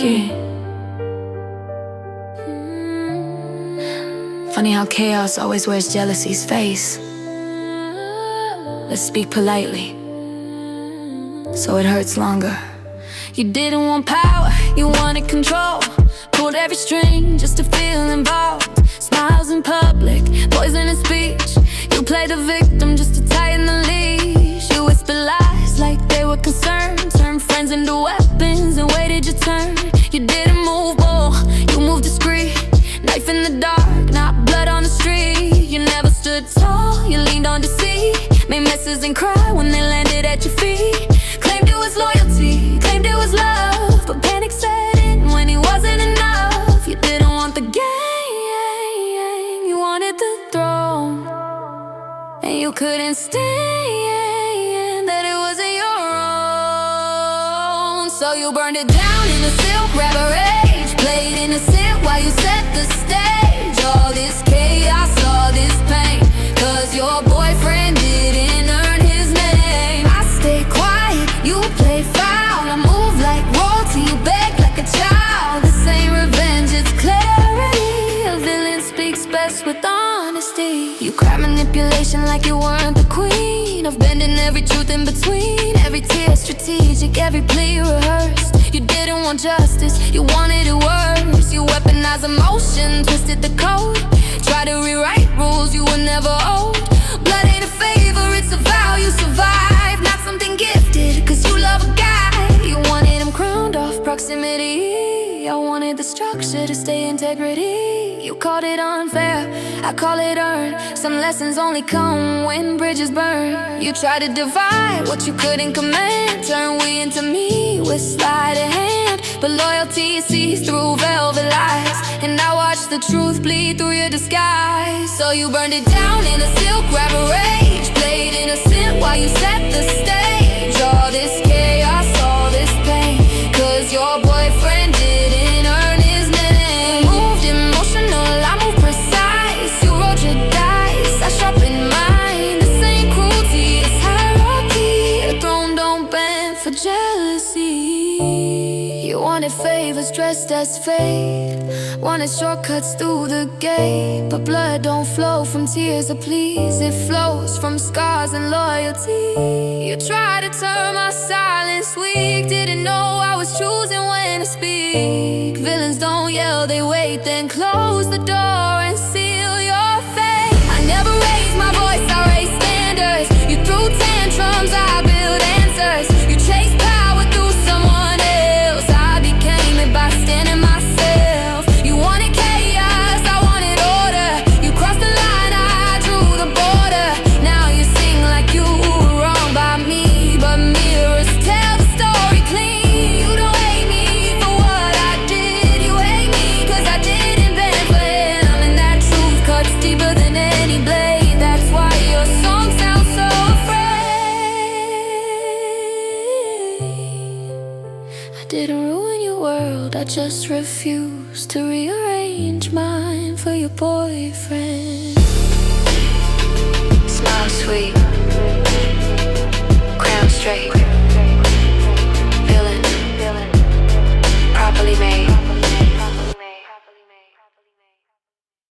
loyalty. Funny how chaos always wears jealousy's face. Let's speak politely, so it hurts longer. You didn't want power, you wanted control. Pulled every string just to feel involved. Smiles in public, poisonous speech. You played the victim just to tighten the leash. You whispered lies like they were concerned. Turned friends into weapons and waited your turn. You didn't move bold, you moved discreet. Knife in the dark, not blood on the street. You never stood tall, you leaned on deceit. Made messes and cried when they landed at your feet. Claimed it was loyalty, claimed it was love, but panic set in when he wasn't enough. You didn't want the game, you wanted the throne. And you couldn't stand that it wasn't your own. So you burned it down in a silk rubber rage. Played innocent while you set the stage. All this chaos, all this pain, 'cause your boyfriend didn't earn his name. I stayed quiet, you played foul. I moved like royalty, you begged like a child. This ain't revenge, it's clarity. A villain speaks best with honesty. You cried manipulation like you weren't the queen of bending every truth in between. Every tear strategic, every plea rehearsed. You didn't want justice, you wanted it worse. You weaponized emotion, twisted the code. Tried to rewrite rules you were never owed. Blood ain't a favor, it's a vow you survive. Not something gifted, 'cause you love a guy. You wanted him crowned off proximity. I wanted the structure to stay integrity. You called it unfair, I call it earned. Some lessons only come when bridges burn. You tried to divide what you couldn't command. Turn we into me with sleight of hand. But loyalty sees through velvet lies, and I watched the truth bleed through your disguise. So you burned it down in a silk rubber rage. Played innocent while you set the stage. All this chaos, all this pain, 'cause your boyfriend didn't earn his name. Moved emotional, I moved precise. You rolled your dice, I sharpened mine. This ain't cruelty, it's hierarchy. The throne don't bend for jealousy. You wanted favors dressed as fate, wanted shortcuts through the gate. But blood don't flow from tears of pleas, it flows from scars and loyalty. You tried to turn my silence weak, didn't know I was choosing when to speak. Villains don't yell, they wait, then close the door and seal your fate. I never raised my voice, I raised standards. You threw tantrums, I built answers. You chased power through someone else, I became it by standing myself. You wanted chaos, I wanted order. You crossed the line, I drew the border. Now you sing like you were wrong by me, but mirrors tell the story clean. You don't hate me for what I did, you hate me 'cause I didn't bend for him. And that truth cuts deeper than any blade. That's why your song sounds so afraid. I didn't ruin your world, I just refused to rearrange mine for your boyfriend. Smile sweet, crown straight, villain, properly made.